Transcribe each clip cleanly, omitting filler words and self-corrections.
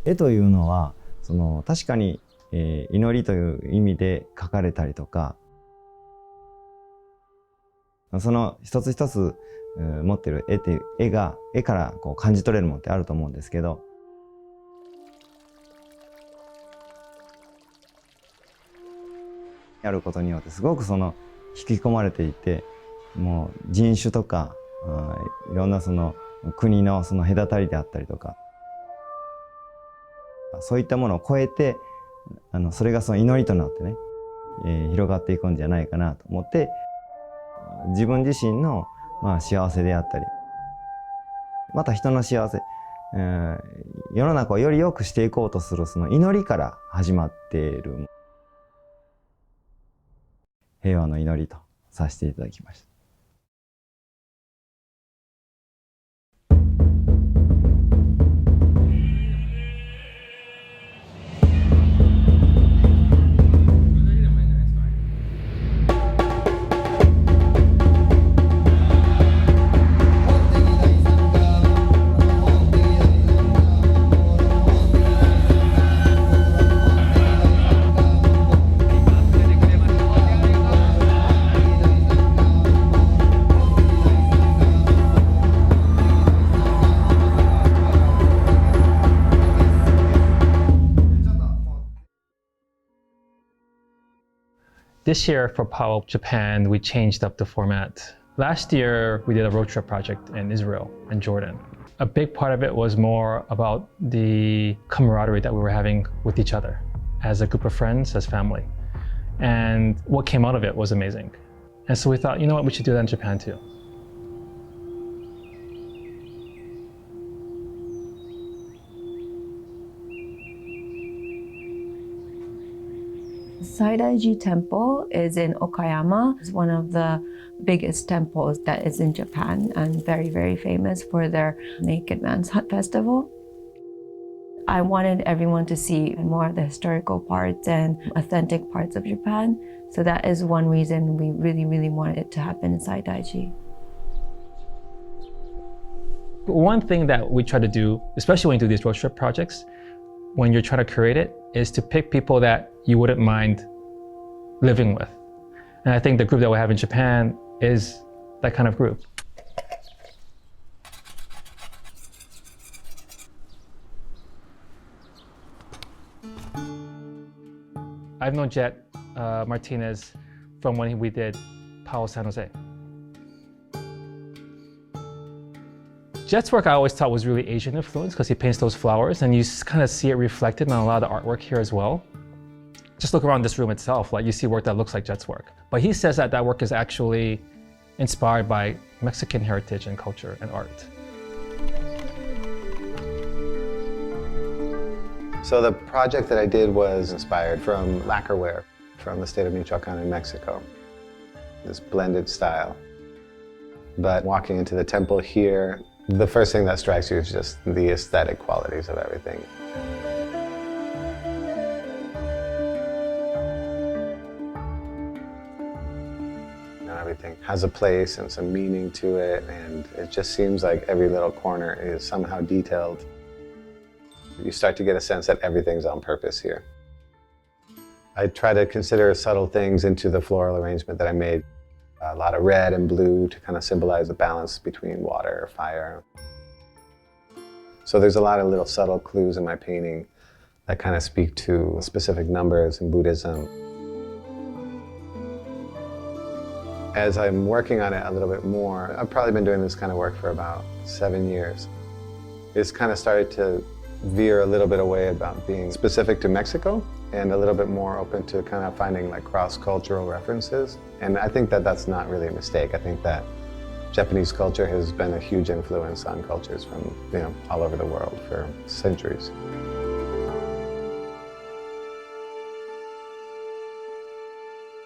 絵というのは確かに、祈りという意味で描かれたりとか、その一つ一つ持ってる絵っていう絵からこう感じ取れるものってあると思うんですけど、やることによってすごく引き込まれていて、もう人種とかいろんな国の隔たりであったりとか、そういったものを超えてそれが祈りとなってね、広がっていくんじゃないかなと思って、自分自身の幸せであったり、また人の幸せ、世の中をより良くしていこうとする祈りから始まっている平和の祈りとさせていただきました。This year for POW Japan, we changed up the format. Last year, we did a road trip project in Israel and Jordan. A big part of it was more about the camaraderie that we were having with each other as a group of friends, as family. And what came out of it was amazing. And so we thought, you know what, we should do that in Japan too. Saidaiji Temple is in Okayama. It's one of the biggest temples that is in Japan and very, very famous for their Naked Man's Hut Festival. I wanted everyone to see more of the historical parts and authentic parts of Japan. So that is one reason we really, really wanted it to happen in Saidaiji. One thing that we try to do, especially when you do these road trip projects, when you're trying to curate it, is to pick people that you wouldn't mind living with. And I think the group that we have in Japan is that kind of group. I've known Jeff Martinez from when we did POW San Jose. Jeff's work I always thought was really Asian influenced because he paints those flowers, and you kind of see it reflected in a lot of the artwork here as well. Just look around this room itself, like you see work that looks like Jeff's work. But he says that that work is actually inspired by Mexican heritage and culture and art. So the project that I did was inspired from lacquerware from the state of Michoacan in Mexico. This blended style. But walking into the temple here, the first thing that strikes you is just the aesthetic qualities of everything. You know, everything has a place and some meaning to it, and it just seems like every little corner is somehow detailed. You start to get a sense that everything's on purpose here. I try to consider subtle things into the floral arrangement that I made. A lot of red and blue to kind of symbolize the balance between water or fire. So there's a lot of little subtle clues in my painting that kind of speak to specific numbers in Buddhism. As I'm working on it a little bit more, I've probably been doing this kind of work for about 7 years. It's kind of started to veer a little bit away about being specific to Mexico and a little bit more open to kind of finding like cross-cultural references. And I think that that's not really a mistake. I think that Japanese culture has been a huge influence on cultures from, you know, all over the world for centuries.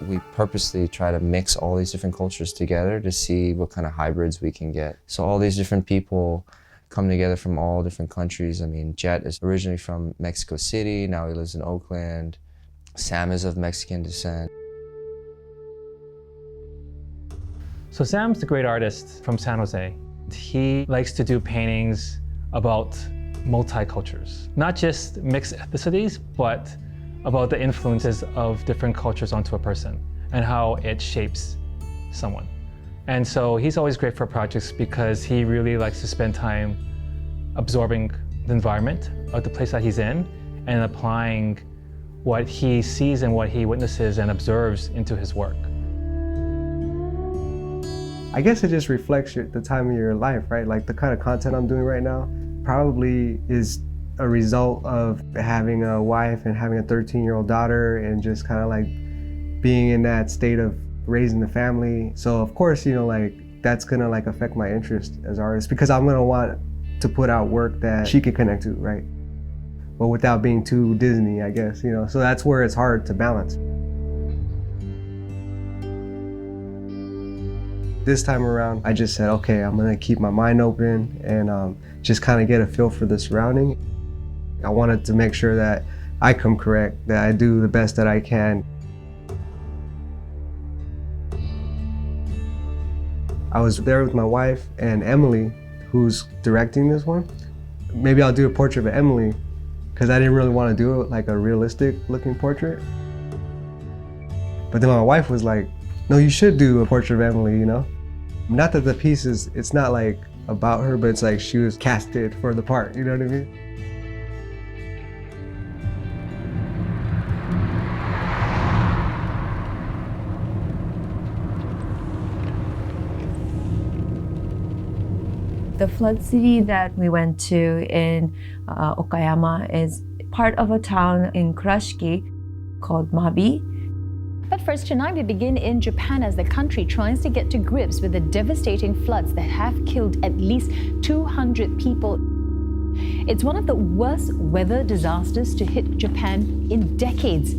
We purposely try to mix all these different cultures together to see what kind of hybrids we can get. So all these different people come together from all different countries. I mean, Jet is originally from Mexico City, now he lives in Oakland. Sam is of Mexican descent. So Sam's a great artist from San Jose. He likes to do paintings about multi-cultures, not just mixed ethnicities, but about the influences of different cultures onto a person and how it shapes someone. And so he's always great for projects because he really likes to spend time absorbing the environment of the place that he's in and applying what he sees and what he witnesses and observes into his work. I guess it just reflects the time of your life, right? Like the kind of content I'm doing right now probably is a result of having a wife and having a 13-year-old daughter and just kind of like being in that state of raising the family. So of course, you know, like that's gonna like affect my interest as an artist because I'm gonna want to put out work that she can connect to, right? But without being too Disney, I guess, you know? So that's where it's hard to balance. This time around, I just said, okay, I'm gonna keep my mind open and just kind of get a feel for the surrounding. I wanted to make sure that I come correct, that I do the best that I can. I was there with my wife and Emily, who's directing this one. Maybe I'll do a portrait of Emily because I didn't really want to do it like a realistic looking portrait. But then my wife was like, no, you should do a portrait of Emily, you know? Not that the piece is, it's not like about her, but it's like she was casted for the part, you know what I mean? The flood city that we went to in Okayama is part of a town in Kurashiki called Mabi. But first, tonight we begin in Japan as the country tries to get to grips with the devastating floods that have killed at least 200 people. It's one of the worst weather disasters to hit Japan in decades.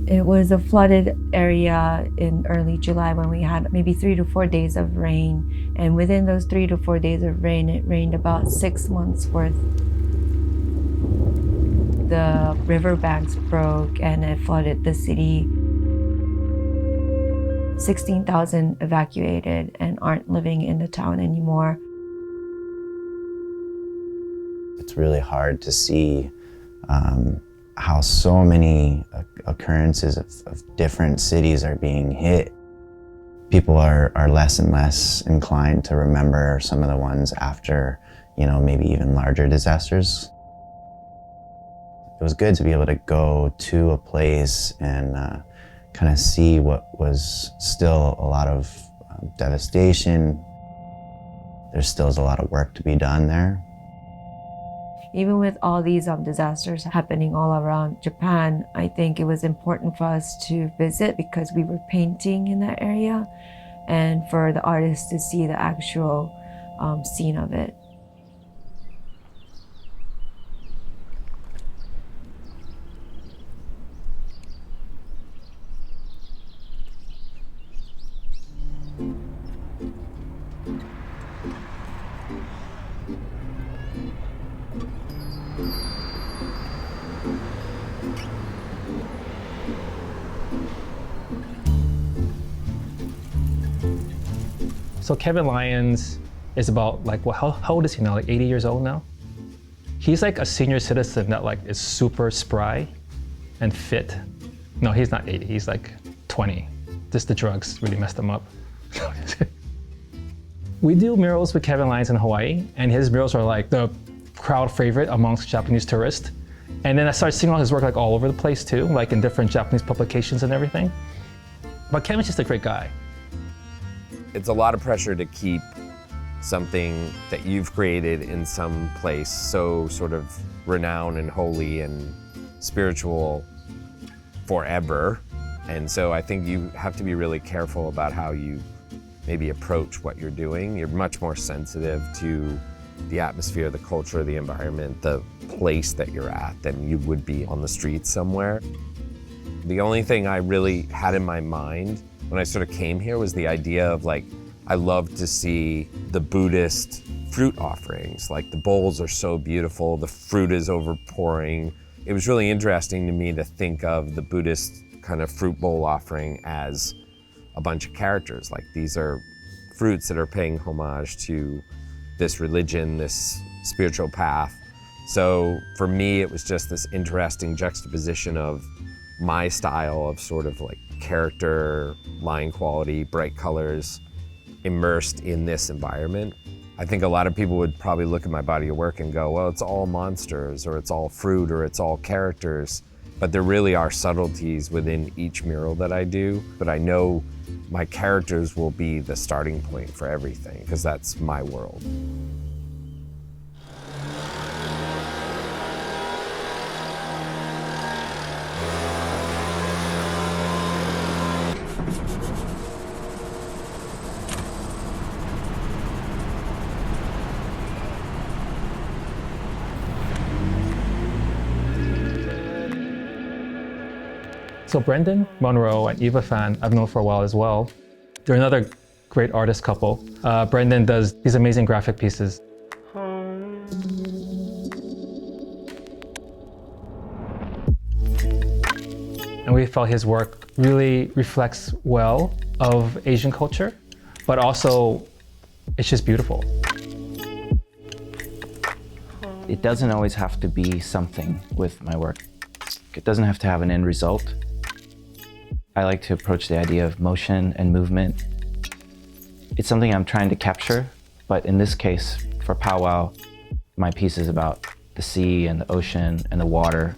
It was a flooded area in early July when we had maybe 3 to 4 days of rain. And within those 3 to 4 days of rain, it rained about 6 months worth. The riverbanks broke and it flooded the city. 16,000 evacuated and aren't living in the town anymore. It's really hard to see how so many occurrences of different cities are being hit. People are less and less inclined to remember some of the ones after, you know, maybe even larger disasters. It was good to be able to go to a place and kind of see what was still a lot of devastation. There still is a lot of work to be done there. Even with all these disasters happening all around Japan, I think it was important for us to visit because we were painting in that area and for the artists to see the actual scene of it. So Kevin Lyons is about like, well, how old is he now? Like 80 years old now? He's like a senior citizen that like is super spry and fit. No, he's not 80, he's like 20. Just the drugs really messed him up. We do murals with Kevin Lyons in Hawaii, and his murals are like the crowd favorite amongst Japanese tourists. And then I started seeing all his work like all over the place too, like in different Japanese publications and everything. But Kevin's just a great guy. It's a lot of pressure to keep something that you've created in some place so sort of renowned and holy and spiritual forever. And so I think you have to be really careful about how you maybe approach what you're doing. You're much more sensitive to the atmosphere, the culture, the environment, the place that you're at than you would be on the street somewhere. The only thing I really had in my mind when I sort of came here was the idea of like, I love to see the Buddhist fruit offerings. Like the bowls are so beautiful, the fruit is overpouring. It was really interesting to me to think of the Buddhist kind of fruit bowl offering as a bunch of characters. Like these are fruits that are paying homage to this religion, this spiritual path. So for me, it was just this interesting juxtaposition of my style of sort of like character, line quality, bright colors, immersed in this environment. I think a lot of people would probably look at my body of work and go, well, it's all monsters, or it's all fruit, or it's all characters. But there really are subtleties within each mural that I do. But I know my characters will be the starting point for everything, because that's my world. So Brendan, Monroe, and Evah Fan, I've known for a while as well. They're another great artist couple. Brendan does these amazing graphic pieces. And we felt his work really reflects well of Asian culture, but also it's just beautiful. It doesn't always have to be something with my work. It doesn't have to have an end result. I like to approach the idea of motion and movement. It's something I'm trying to capture, but in this case, for POW, my piece is about the sea and the ocean and the water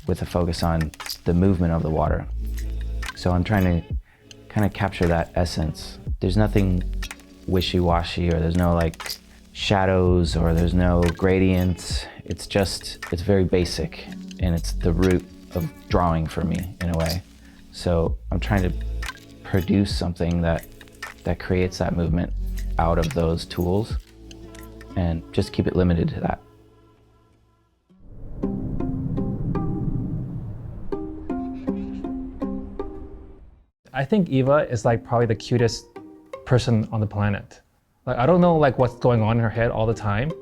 with a focus on the movement of the water. So I'm trying to kind of capture that essence. There's nothing wishy-washy, or there's no like shadows, or there's no gradients. It's very basic, and it's the root of drawing for me in a way. So I'm trying to produce something that creates that movement out of those tools and just keep it limited to that. I think Evah is like probably the cutest person on the planet. Like, I don't know like what's going on in her head all the time.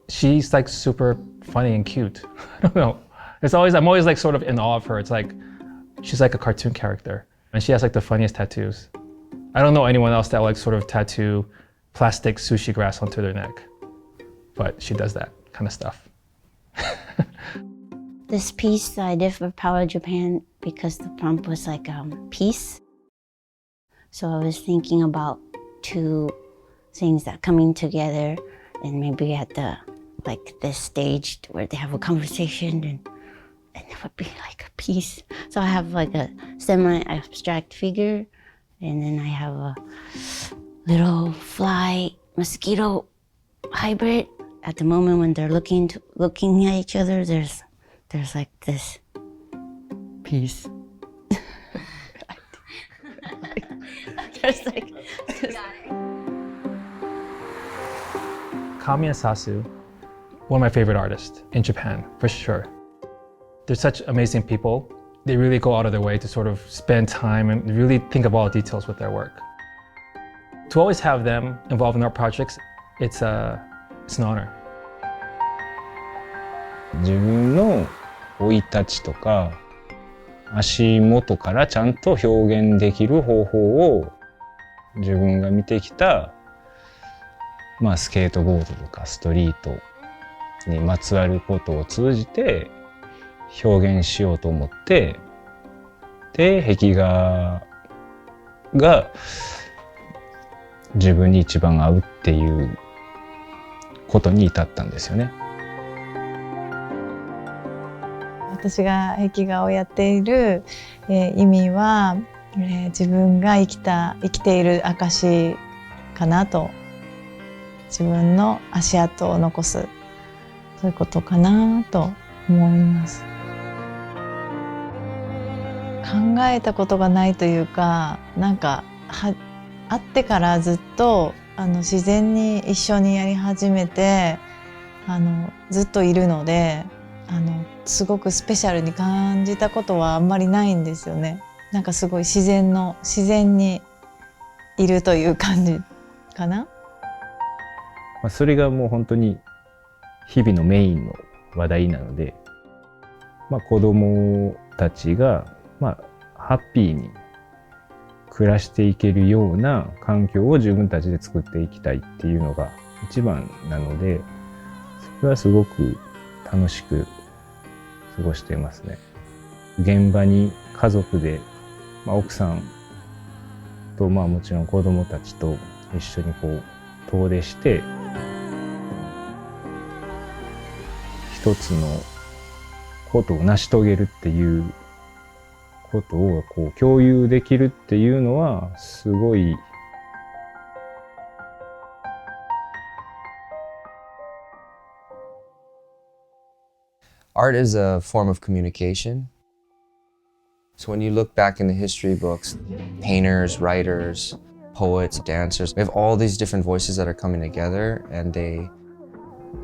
She's like super funny and cute. I don't know. I'm always like sort of in awe of her. It's like, she's like a cartoon character, and she has like the funniest tattoos. I don't know anyone else that like sort of tattoo plastic sushi grass onto their neck, but she does that kind of stuff. This piece I did for POW Japan because the prompt was like peace. So I was thinking about two things that coming together, and maybe at this stage where they have a conversation, and it would be like a piece. So I have like a semi-abstract figure, and then I have a little fly mosquito hybrid. At the moment when they're looking at each other, there's like this piece. There's like Kamea Sasu, one of my favorite artists in Japan, for sure. They're such amazing people. They really go out of their way to sort of spend time and really think of all the details with their work. To always have them involved in our projects, it's an honor. 自分の生い立ちとか足元からちゃんと表現できる方法を自分が見てきた、スケートボードとかストリートにまつわることを通じて表現しようと思って、で壁画が自分に一番合うっていうことに至ったんですよね。私が壁画をやっている、意味は、自分が生きている証かなと、自分の足跡を残す、そういうことかなと思います。考えたことがないというか、会ってからずっと自然に一緒にやり始めてずっといるのですごくスペシャルに感じたことはあんまりないんですよね。すごい自然にいるという感じかな。それがもう本当に日々のメインの話題なので、子供たちがハッピーに暮らしていけるような環境を自分たちで作っていきたいっていうのが一番なので、それはすごく楽しく過ごしていますね。現場に家族で、奥さんともちろん子供たちと一緒に遠出して一つのことを成し遂げるっていうことを共有できるっていうのはすごいArt is a form of communication. So when you look back in the history books, painters, writers, poets, dancers, we have all these different voices that are coming together and they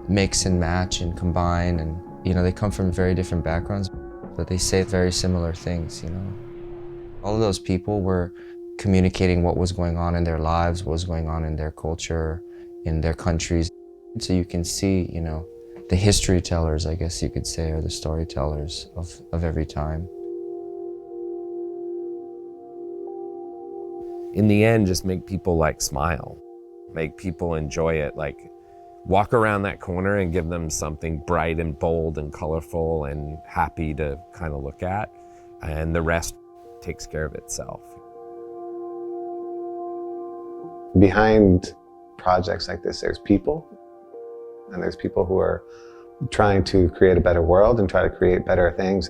mix and match and combine, and they come from very different backgrounds, but they say very similar things, All of those people were communicating what was going on in their lives, what was going on in their culture, in their countries. So you can see, the history tellers, I guess you could say, or the storytellers of every time. In the end, just make people smile, make people enjoy it, walk around that corner and give them something bright and bold and colorful and happy to kind of look at, and the rest takes care of itself. Behind projects like this, there's people, and there's people who are trying to create a better world and try to create better things.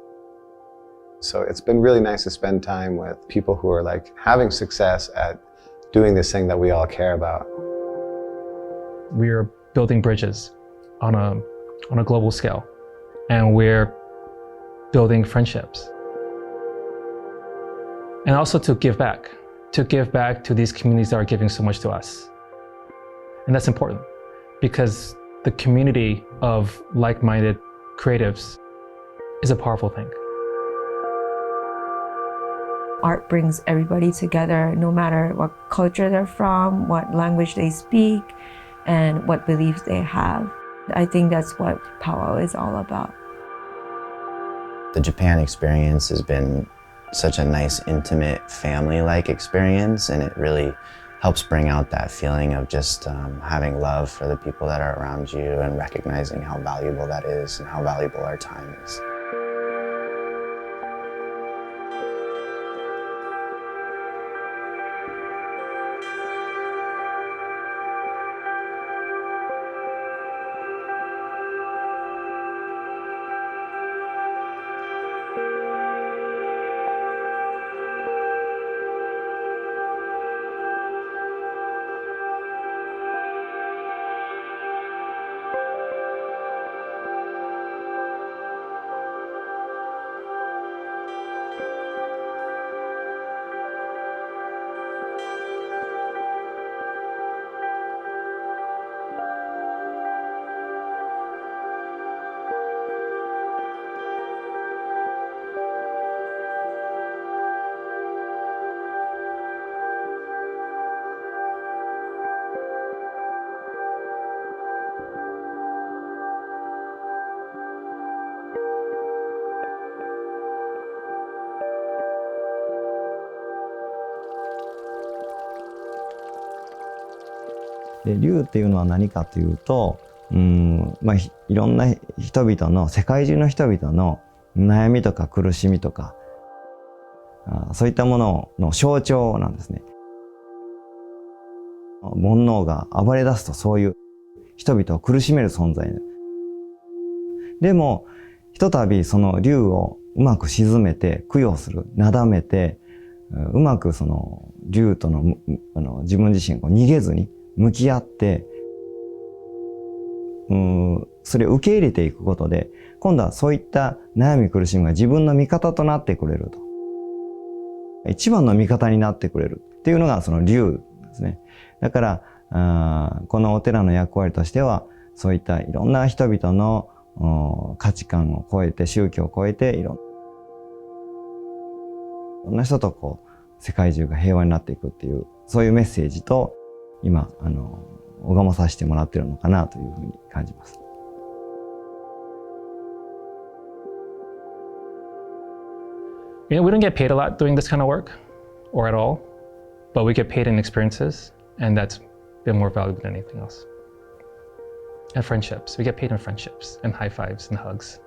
So it's been really nice to spend time with people who are having success at doing this thing that we all care about. We're building bridges on a global scale, and we're building friendships. And also to give back to these communities that are giving so much to us. And that's important because the community of like-minded creatives is a powerful thing. Art brings everybody together, no matter what culture they're from, what language they speak, and what beliefs they have. I think that's what POW is all about. The Japan experience has been such a nice, intimate, family-like experience, and it really helps bring out that feeling of just having love for the people that are around you and recognizing how valuable that is and how valuable our time is.で竜っていうのは何かというと、いろんな人々の、世界中の人々の悩みとか苦しみとか、そういったものの象徴なんですね。煩悩が暴れ出すとそういう人々を苦しめる存在になる。でもひとたびその竜をうまく鎮めて供養する、なだめて、うまくその竜との自分自身が逃げずに向き合って、それを受け入れていくことで、今度はそういった悩み苦しみが自分の味方となってくれると。一番の味方になってくれるっていうのがその竜ですね。だからこのお寺の役割としては、そういったいろんな人々の価値観を超えて、宗教を超えて、いろんな人とこう世界中が平和になっていくっていう、そういうメッセージと今拝まさせてもらってるのかなというふうに感じます。We don't get paid a lot doing this kind of work, or at all, but we get paid in experiences, and that's been more valuable than anything else. and friendships. We get paid in friendships and high fives and hugs.